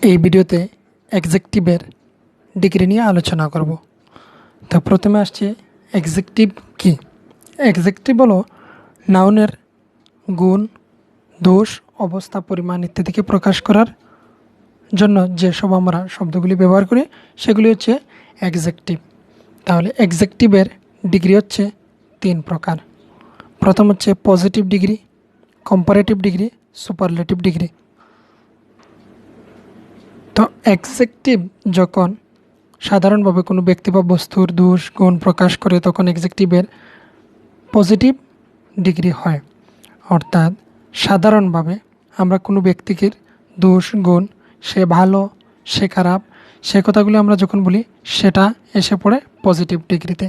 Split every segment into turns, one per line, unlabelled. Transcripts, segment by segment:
এই ভিডিওতে এক্সেকটিভের ডিগ্রি নিয়ে আলোচনা করব। তো প্রথমে আসছে এক্সেকটিভ কি। এক্সেকটিভ হলো নাউনের গুণ, দোষ, অবস্থা, পরিমাণ ইত্যাদিকে প্রকাশ করার জন্য যেসব আমরা শব্দগুলি ব্যবহার করি সেগুলি হচ্ছে এক্সেকটিভ। তাহলে এক্সেকটিভের ডিগ্রি হচ্ছে 3 প্রকার। প্রথম হচ্ছে positive degree, comparative degree, superlative degree. তো এক্সেকটিভ যখন সাধারণভাবে কোনো ব্যক্তি বা বস্তুর দোষ গুণ প্রকাশ করে তখন এক্সেকটিভের পজিটিভ ডিগ্রি হয়। অর্থাৎ সাধারণভাবে আমরা কোনো ব্যক্তিকে দোষ গুণ, সে ভালো সে খারাপ, সে কথাগুলি আমরা যখন বলি সেটা এসে পড়ে পজিটিভ ডিগ্রিতে।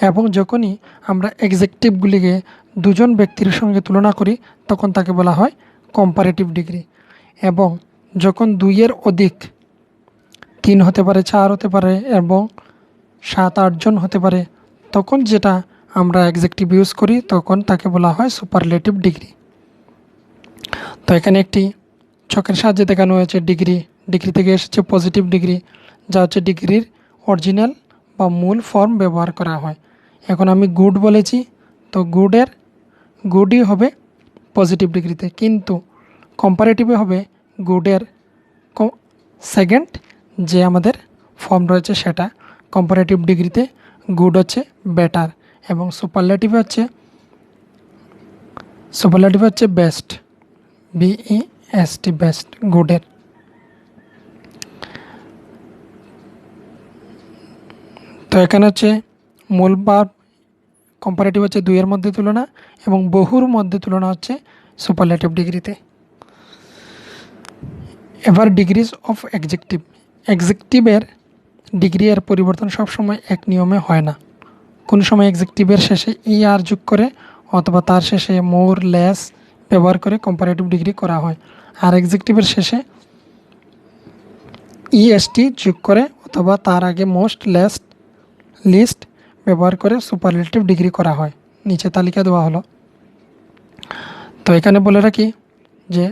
এবং যখনই আমরা এক্সেকটিভগুলিকে দুজন ব্যক্তির সঙ্গে তুলনা করি তখন তাকে বলা হয় কম্পারেটিভ ডিগ্রি। এবং যখন 2-এর অধিক, 3 হতে পারে, 4 হতে পারে এবং 7-8 জন হতে পারে, তখন যেটা আমরা এক্সেকটিভ ইউজ করি তখন তাকে বলা হয় সুপারলেটিভ ডিগ্রি। তো এখানে একটি ছকের সাহায্যে দেখানো হয়েছে ডিগ্রি থেকে এসেছে পজিটিভ ডিগ্রি, যা হচ্ছে ডিগ্রির অরিজিনাল বা মূল ফর্ম ব্যবহার করা হয়। এখন আমি গুড বলেছি, তো গুডই হবে পজিটিভ ডিগ্রিতে, কিন্তু কম্পারেটিভে হবে গুডের সেকেন্ড যে আমাদের ফর্ম রয়েছে সেটা। কম্পারেটিভ ডিগ্রিতে গুড হচ্ছে বেটার এবং সুপারলেটিভে হচ্ছে বেস্ট, BEST বেস্ট, গুডের। তো এখানে হচ্ছে মূল ভার্ব কম্পারেটিভ হচ্ছে 2-এর মধ্যে তুলনা এবং বহুর মধ্যে তুলনা হচ্ছে সুপারলেটিভ ডিগ্রিতে। এবার ডিগ্রিজ অফ এক্সেকটিভ। এক্সেকটিভের ডিগ্রি এর পরিবর্তন সবসময় এক নিয়মে হয় না। কোন সময় এক্সেকটিভের শেষে ER যোগ করে অথবা তার শেষে মোর লেস ব্যবহার করে কম্পারেটিভ ডিগ্রি করা হয়, আর এক্সেকটিভের শেষে EST যোগ করে অথবা তার আগে মোস্ট, লিস্ট ব্যবহার করে সুপারলেটিভ ডিগ্রি করা হয়। নিচে তালিকা দেওয়া হলো। তো এখানে বলে রাখি যে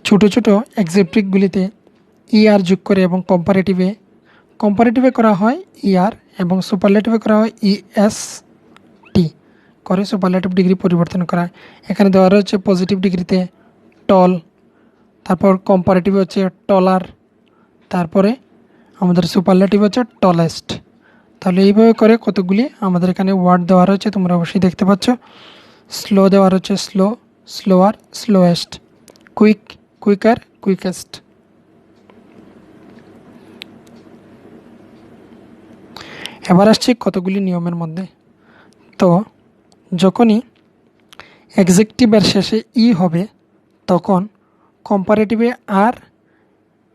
ছোটো ছোটো এক্সেকটিভগুলিতে ER যোগ করে এবং কম্পারেটিভে করা হয় ER এবং সুপারলেটিভে করা হয় EST করে সুপারলেটিভ ডিগ্রি পরিবর্তন করা হয়। এখানে দেওয়া রয়েছে পজিটিভ ডিগ্রিতে টল, তারপর কম্পারেটিভ হচ্ছে টলার, তারপরে আমাদের সুপারলেটিভ হচ্ছে টলেস্ট। তাহলে এইভাবে করে কতগুলি আমাদের এখানে ওয়ার্ড দেওয়া রয়েছে, তোমরা অবশ্যই দেখতে পাচ্ছ। স্লো দেওয়া রয়েছে স্লোয়ার, স্লোয়েস্ট, কুইকার, কুইকেস্ট। এবার আসছি কতগুলি নিয়মের মধ্যে। তো যখনই এক্সেকটিভের শেষে হবে তখন কম্পারেটিভে আর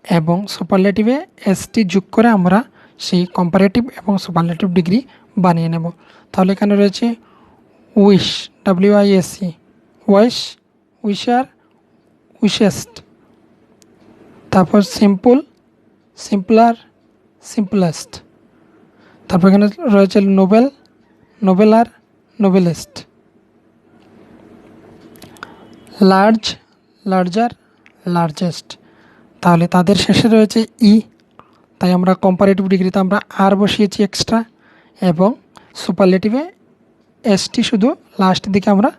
এবং সুপারলেটিভে ST যোগ করে আমরা সেই কম্পারেটিভ এবং সুপারলেটিভ ডিগ্রি বানিয়ে নেব। তাহলে এখানে রয়েছে উইশ, WISE, ওয়াইশ, উইশার, উইশেস্ট। তারপর সিম্পল, সিম্পলার, সিম্পলেস্ট। তারপর এখানে রয়েছে noble, nobler, noblest. Large, larger, largest. তাহলে তাদের শেষে রয়েছে তাই আমরা কম্পারেটিভ ডিগ্রিতে আমরা আর বসিয়েছি এক্সট্রা এবং সুপারলেটিভে ST শুধু লাস্টের দিকে আমরা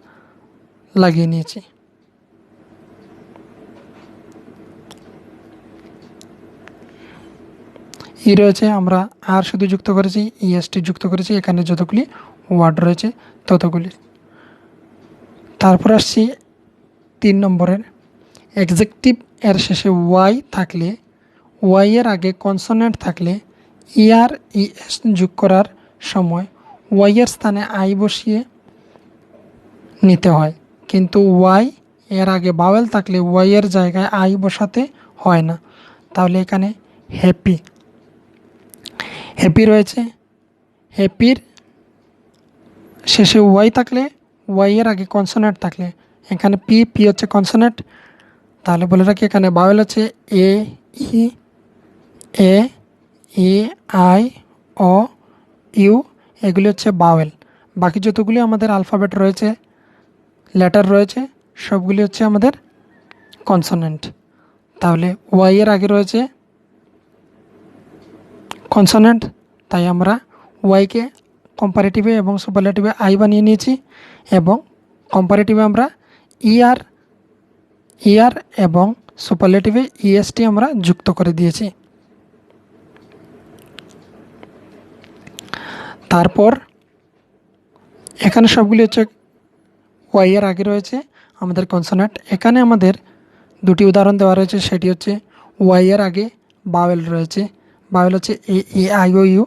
লাগিয়ে নিয়েছি। রয়েছে আমরা আর শুধু যুক্ত করেছি, EST যুক্ত করেছি, এখানে যতগুলি ওয়ার্ড রয়েছে ততগুলি। তারপর আসছি 3 নম্বরের। এক্সেকটিভ এর শেষে ওয়াই থাকলে, ওয়াই এর আগে কনসোনেন্ট থাকলে ER ES যোগ করার সময় ওয়াই এর স্থানে আই বসিয়ে নিতে হয়, কিন্তু ওয়াই এর আগে বাওয়েল থাকলে ওয়াই এর জায়গায় আই বসাতে হয় না। তাহলে এখানে হ্যাপি রয়েছে, হ্যাপির শেষে ওয়াই থাকলে, ওয়াই এর আগে কনসোনেন্ট থাকলে এখানে পি হচ্ছে কনসোনেন্ট। তাহলে বলে রাখি এখানে বাওয়েল হচ্ছে এ আই ও ইউ, এগুলি হচ্ছে বাওয়েল। বাকি যতগুলি আমাদের আলফাবেট রয়েছে, লেটার রয়েছে, সবগুলি হচ্ছে আমাদের কনসোনেন্ট। তাহলে ওয়াই এর আগে রয়েছে কনসোনেন্ট, তাই আমরা ওয়াইকে কম্পারেটিভে এবং সুপারলেটিভে আই বানিয়ে নিয়েছি, এবং কম্পারেটিভে আমরা ইয়ার এবং সুপারলেটিভে ইএসটি আমরা যুক্ত করে দিয়েছি। তারপর এখানে সবগুলি হচ্ছে ওয়াই এর আগে রয়েছে আমাদের কনসোনেন্ট। এখানে আমাদের দুটি উদাহরণ দেওয়া রয়েছে, সেটি হচ্ছে ওয়াই এর আগে বাওয়েল রয়েছে, বাওয়েল হচ্ছে এ আই ও ইউ।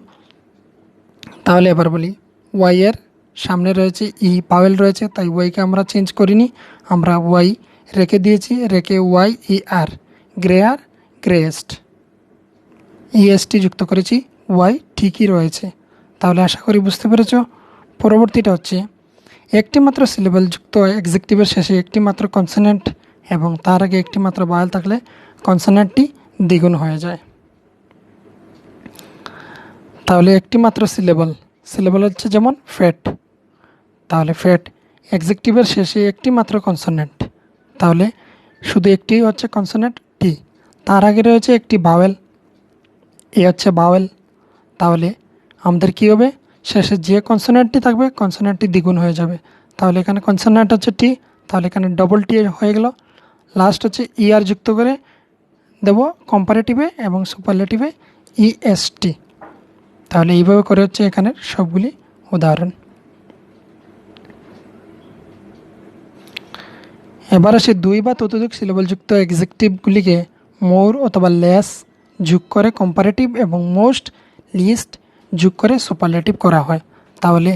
তাহলে এবার বলি, ওয়াই এর সামনে রয়েছে বাওয়েল রয়েছে, তাই ওয়াইকে আমরা চেঞ্জ করিনি, আমরা ওয়াই রেখে দিয়েছি, রেখে ওয়াই আর গ্রেয়ার গ্রেয়েস্ট ইএসটি যুক্ত করেছি, ওয়াই ঠিকই রয়েছে। তাহলে আশা করি বুঝতে পেরেছ। পরবর্তীটা হচ্ছে একটি মাত্র সিলেবল যুক্ত এক্সেকটিভের শেষে একটি মাত্র কনসোনেন্ট এবং তার আগে একটি মাত্র বাওয়েল থাকলে কনসোনেন্টটি দ্বিগুণ হয়ে যায়। তাহলে একটি মাত্র সিলেবল হচ্ছে যেমন ফেট, তাহলে ফেট এক্সেকটিভের শেষে একটি মাত্র কনসোনেন্ট, তাহলে শুধু একটি হচ্ছে কনসোনেন্ট টি, তার আগে রয়েছে একটি বাওয়েল, এ হচ্ছে বাওয়েল, তাহলে আমাদের কী হবে, শেষে যে কনসোনেন্টটি থাকবে কনসোনেন্টটি দ্বিগুণ হয়ে যাবে। তাহলে এখানে কনসোনেন্ট হচ্ছে টি, তাহলে এখানে ডবল টি হয়ে গেল। লাস্ট হচ্ছে আর যুক্ত করে দেব কম্পারেটিভে এবং সুপারলেটিভে ইএসটি। তাহলে এইভাবে করে হচ্ছে এখানের সবগুলি উদাহরণ। এবার আসে দুই বা ততোধিক সিলেবলযুক্ত এক্সেকটিভগুলিকে মোর অথবা লেস যোগ করে কম্পারেটিভ এবং মোস্ট লিস্ট যোগ করে সুপারলেটিভ করা হয়। তাহলে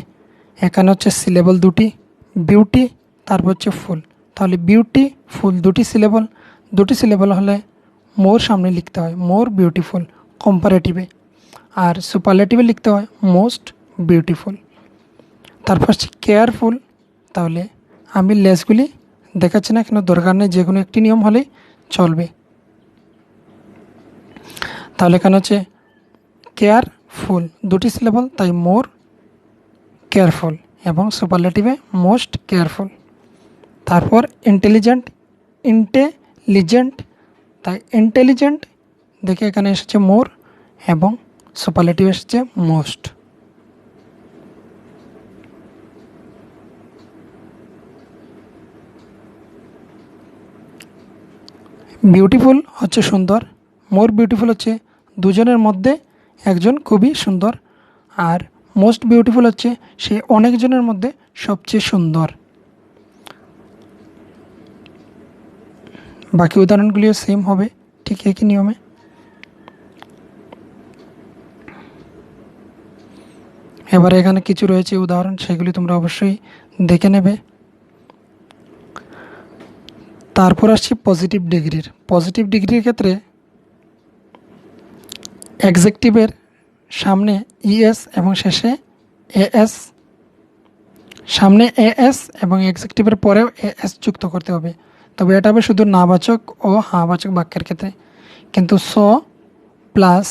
এখানে হচ্ছে সিলেবল দুটি, বিউটি তারপর হচ্ছে ফুল। তাহলে বিউটি ফুল দুটি সিলেবল হলে মোর সামনে লিখতে হয় মোর বিউটিফুল কম্পারেটিভে, আর সুপারলেটিভে লিখতে হয় মোস্ট বিউটিফুল। তারপর হচ্ছে কেয়ারফুল, তাহলে আমি লেসগুলি দেখাচ্ছি না, কেন দরকার নেই, যে কোনো একটি নিয়ম হলেই চলবে। তাহলে এখানে হচ্ছে কেয়ারফুল দুটি সিলেবল, তাই মোর কেয়ারফুল, এবং সুপারলেটিভে মোস্ট কেয়ারফুল। তারপর ইন্টেলিজেন্ট, তাই ইন্টেলিজেন্ট দেখে এখানে এসেছে মোর এবং সুপারলেটিভ এসেছে মোস্ট। বিউটিফুল হচ্ছে সুন্দর, মোর বিউটিফুল হচ্ছে দুজনের মধ্যে একজন খুবই সুন্দর, আর মোস্ট বিউটিফুল হচ্ছে সে অনেকজনের মধ্যে সবচেয়ে সুন্দর। বাকি উদাহরণগুলিও সেম হবে, ঠিক একই নিয়মে। এবারে এখানে কিছু রয়েছে উদাহরণ, সেগুলি তোমরা অবশ্যই দেখে নেবে। তারপর আসছি পজিটিভ ডিগ্রির ক্ষেত্রে অ্যাডজেক্টিভের সামনে ইএস এবং শেষে এএস, সামনে এএস এবং অ্যাডজেক্টিভের পরেও এএস যুক্ত করতে হবে। তবে এটা হবে শুধু নাবাচক ও হাবাচক বাক্যের ক্ষেত্রে, কিন্তু প্লাস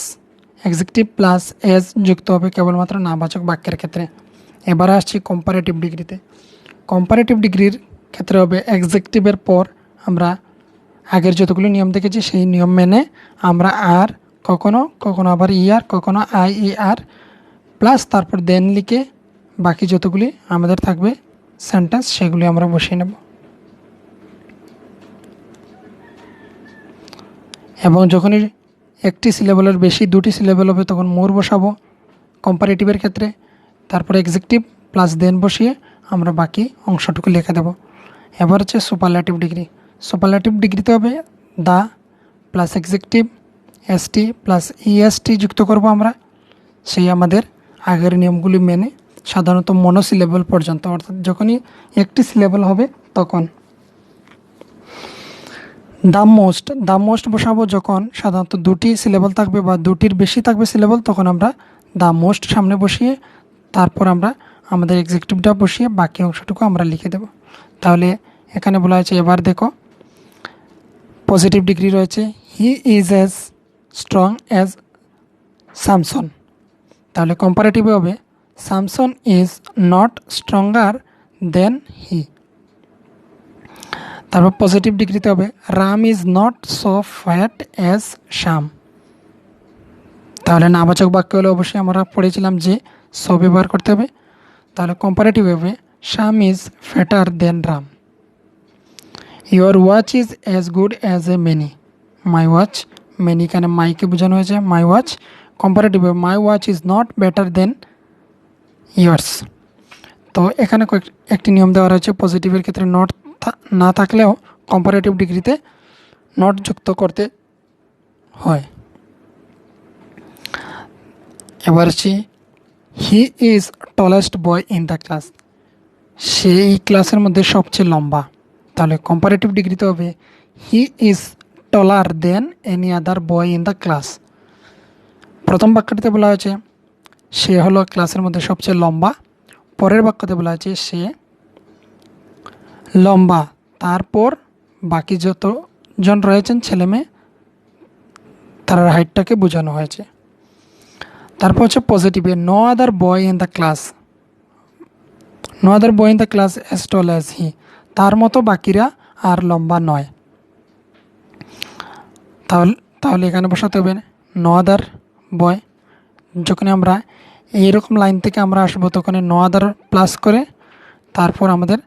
অ্যাডজেক্টিভ প্লাস এস যুক্ত হবে কেবলমাত্র নাবাচক বাক্যের ক্ষেত্রে। এবার আসছি কম্পারেটিভ ডিগ্রির ক্ষেত্রে হবে অ্যাডজেক্টিভের পর আমরা আগের যতগুলো নিয়ম দেখেছি সেই নিয়ম মেনে আমরা আর কখনো আবার ইয়ার, কখনো আর প্লাস তারপর দেন লিখে বাকি যতগুলি আমাদের থাকবে সেন্টেন্স সেগুলি আমরা বসিয়ে নেব। এবং যখনই একটি সিলেবলের বেশি দুটি সিলেবল হবে তখন মোর বসাবো কম্পারেটিভের ক্ষেত্রে, তারপরে অ্যাডজেক্টিভ প্লাস দেন বসিয়ে আমরা বাকি অংশটুকু লিখে দেব। এবার হচ্ছে সুপারলেটিভ ডিগ্রিতে হবে the plus adjective ST plus EST যুক্ত করব আমরা, সেই আমাদের আগের নিয়মগুলি মেনে সাধারণত মনোসিলেবল পর্যন্ত, অর্থাৎ যখনই একটি সিলেবল হবে তখন। দ্য মোস্ট বসাবো যখন সাধারণত দুটি সিলেবল থাকবে বা দুটির বেশি থাকবে সিলেবল, তখন আমরা দ্য মোস্ট সামনে বসিয়ে তারপর আমরা আমাদের এক্সেকটিভটা বসিয়ে বাকি অংশটুকু আমরা লিখে দেব। তাহলে এখানে বলা হয়েছে, এবার দেখো পজিটিভ ডিগ্রি রয়েছে he is as strong as Samson, তাহলে কম্পারেটিভে হবে Samson is not stronger than he. তারপর পজিটিভ ডিগ্রিতে হবে Ram is not so fat as Shyam. তাহলে নাবাচক বাক্য হলে অবশ্যই আমরা পড়েছিলাম যে সো ব্যবহার করতে হবে। তাহলে কম্পারেটিভ হবে Shyam is fatter than Ram. Your watch is as good as a mine. My watch, mine এখানে মাইকে বোঝানো হয়েছে, মাই ওয়াচ। কম্পারেটিভ হবে my watch is not better than yours. তো এখানে একটি নিয়ম দেওয়া রয়েছে, পজিটিভের ক্ষেত্রে নট না থাকলেও কম্পারেটিভ ডিগ্রিতে নট যুক্ত করতে হয়। এবার হচ্ছে he is tallest boy in the class. সে এই ক্লাসের মধ্যে সবচেয়ে লম্বা। তাহলে কম্পারেটিভ ডিগ্রিতে হবে he is taller than any other boy in the class. প্রথম বাক্যটিতে বলা হয়েছে সে হলো ক্লাসের মধ্যে সবচেয়ে লম্বা। পরের বাক্যতে বলা হয়েছে সে লম্বা, তারপর বাকি যতজন রয়েছেন ছেলে মেয়ে তার হাইটটাকে বোঝানো হয়েছে। তারপর হচ্ছে পজিটিভে no other boy in the class, no other boy in the class as tall as he. তার মতো বাকিরা আর লম্বা নয়। তাহলে এখানে বসাতে হবে নো আদার বয়। যখন আমরা এইরকম লাইন থেকে আমরা আসবো তখন নো আদার প্লাস করে তারপর আমাদের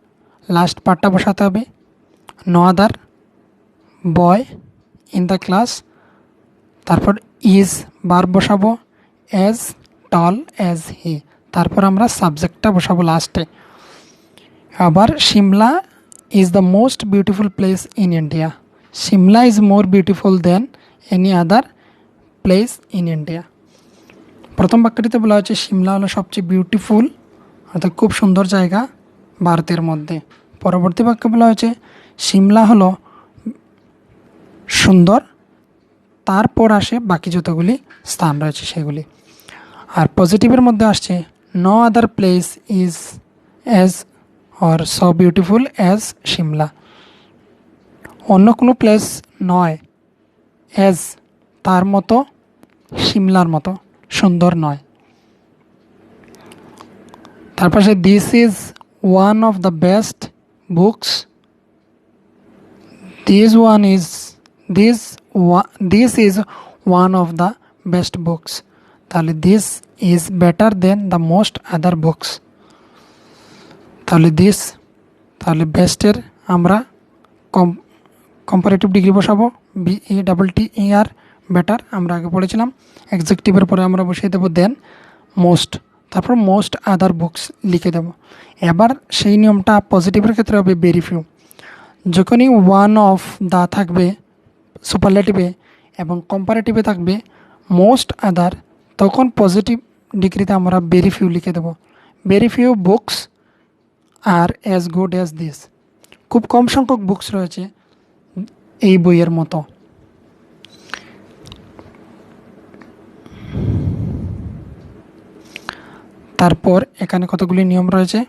লাস্ট পার্টটা বসাতে হবে no other boy in the class. তারপর ইজ ভার্ব বসাবো অ্যাজ টল অ্যাজ হি। তারপর আমরা সাবজেক্টটা বসাবো লাস্টে। আবার Shimla is the most beautiful place in India. Shimla is more beautiful than any other place in India. প্রথম বাক্যটিতে বলা হচ্ছে সিমলা হলো সবচেয়ে বিউটিফুল, অর্থাৎ খুব সুন্দর জায়গা ভারতের মধ্যে। পরবর্তী বাক্যে বলা হয়েছে সিমলা হলো সুন্দর, তারপর আসে বাকি যতগুলি স্থান রয়েছে সেগুলি। আর পজিটিভের মধ্যে আসছে no other place is as or so beautiful as Shimla. অন্য কোনো প্লেস নয় অ্যাজ তার মতো, সিমলার মতো সুন্দর নয়। তারপর সে this is one of the best books, this is one of the best books. তাহলে this is better than the most other books. তাহলে বেস্টের আমরা কম্পারেটিভ ডিগ্রি বসাবো BETTER বেটার আমরা আগে পড়েছিলাম। এক্সেকটিভের পরে আমরা বসিয়ে দেবো দেন মোস্ট, তারপর মোস্ট আদার বুকস লিখে দেব। এবার সেই নিয়মটা পজিটিভের ক্ষেত্রে হবে ভেরি ফিউ। যখনই ওয়ান অফ দা থাকবে সুপারলেটিভে এবং কম্পারেটিভে থাকবে মোস্ট আদার, তখন পজিটিভ ডিগ্রিতে আমরা ভেরি ফিউ লিখে দেব। Very few books are as good as this. খুব কম সংখ্যক বুকস রয়েছে এই বইয়ের মতো। তারপর এখানে কতগুলি নিয়ম রয়েছে।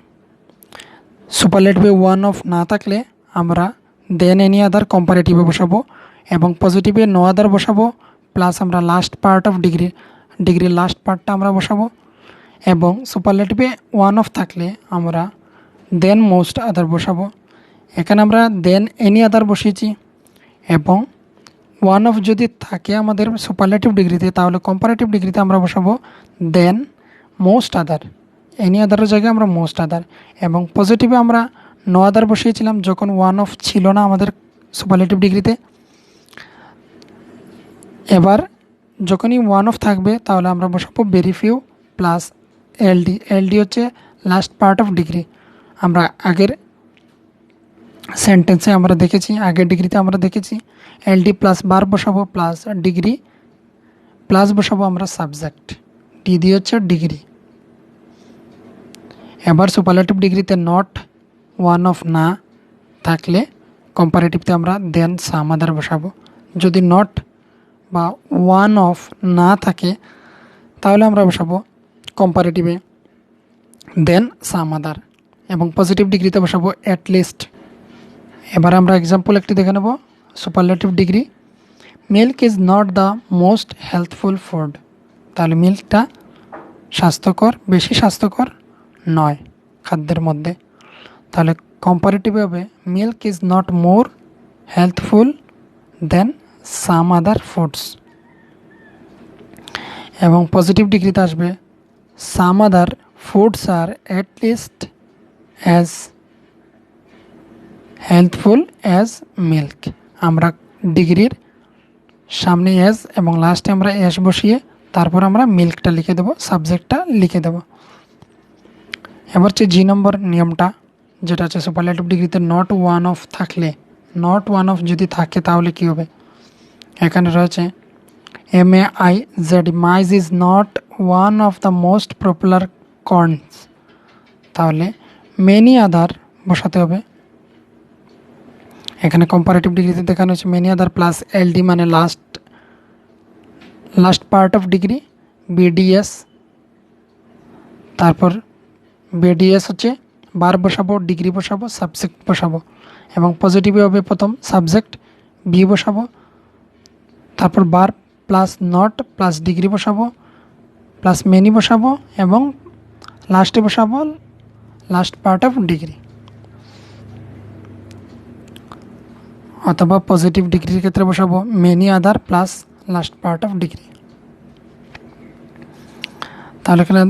সুপারলেটিভে ওয়ান অফ না থাকলে আমরা দেন এনি আদার কম্পারেটিভে বসাবো এবং পজিটিভে নো আদার বসাবো, প্লাস আমরা লাস্ট পার্ট অফ ডিগ্রির লাস্ট পার্টটা আমরা বসাবো। এবং সুপারলেটিভে ওয়ান অফ থাকলে আমরা দেন মোস্ট আদার বসাবো। এখানে আমরা দেন এনি আদার বসিয়েছি এবং ওয়ান অফ যদি থাকে আমাদের সুপারলেটিভ ডিগ্রিতে তাহলে কম্পারেটিভ ডিগ্রিতে আমরা বসাবো দেন মোস্ট আদার। এনি আদারের জায়গায় আমরা মোস্ট আদার। এবং পজিটিভে আমরা নো আদার বসিয়েছিলাম যখন ওয়ান অফ ছিল না আমাদের সুপারলেটিভ ডিগ্রিতে। এবার যখনই ওয়ান অফ থাকবে তাহলে আমরা বসাবো ভেরি ফিউ প্লাস এলডি হচ্ছে লাস্ট পার্ট অফ ডিগ্রি। আমরা আগের সেন্টেন্সে আমরা দেখেছি, আগের ডিগ্রিতে আমরা দেখেছি এলডি প্লাস বার বসাবো প্লাস ডিগ্রি প্লাস বসাবো আমরা সাবজেক্ট, ডি হচ্ছে ডিগ্রি। এবার সুপারলেটিভ ডিগ্রিতে নট ওয়ান অফ না থাকলে কম্পারেটিভতে আমরা দেন সাম আদার বসাবো। যদি নট বা ওয়ান অফ না থাকে তাহলে আমরা বসাবো কম্পারেটিভে দেন সাম আদার এবং পজিটিভ ডিগ্রিতে বসাবো অ্যাটলিস্ট। এবার আমরা এক্সাম্পল একটি দেখে নেব। Superlative degree milk is not the most healthful food. তাহলে মিল্কটা স্বাস্থ্যকর, বেশি স্বাস্থ্যকর নয় খাদ্যের মধ্যে। তাহলে কম্পারেটিভে হবে milk is not more healthful than some other foods. এবং পজিটিভ ডিগ্রিতে আসবে some other foods are at least as healthful as milk. আমরা ডিগ্রির সামনে এস এবং লাস্টে আমরা এস বসিয়ে তারপর আমরা মিল্কটা লিখে দেবো, সাবজেক্টটা লিখে দেব। এবার হচ্ছে জি নম্বর নিয়মটা, যেটা হচ্ছে সুপারলেটিভ ডিগ্রিতে নট ওয়ান অফ থাকলে, নট ওয়ান অফ যদি থাকে তাহলে কী হবে। এখানে রয়েছে MAIZ, maize is not one of the most popular corns, তাহলে মেনি আদার বসাতে হবে। এখানে কম্পারেটিভ ডিগ্রিতে দেখানো হচ্ছে মেনি আদার প্লাস LD মানে last part of degree, BDS, তারপর BDS হচ্ছে বার বসাবো, ডিগ্রি বসাবো, সাবজেক্ট বসাবো। এবং পজিটিভে হবে প্রথম সাবজেক্ট, বি বসাবো, তারপর বার প্লাস নট প্লাস ডিগ্রি বসাবো প্লাস মেনি বসাবো এবং লাস্টে বসাবো লাস্ট পার্ট অফ ডিগ্রি। অথবা পজিটিভ ডিগ্রির ক্ষেত্রে বসাবো many other plus last part of degree. তাহলে এখানে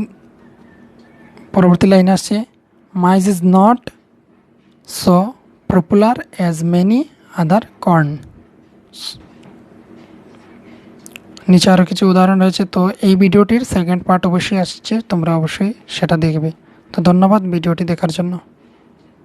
পরবর্তী লাইনে আসছে maize is not so popular as many other corn. নিচে আরও কিছু উদাহরণ রয়েছে, তো এই ভিডিওটির সেকেন্ড পার্ট অবশ্যই আসছে, তোমরা অবশ্যই সেটা দেখবে। তো ধন্যবাদ ভিডিওটি দেখার জন্য।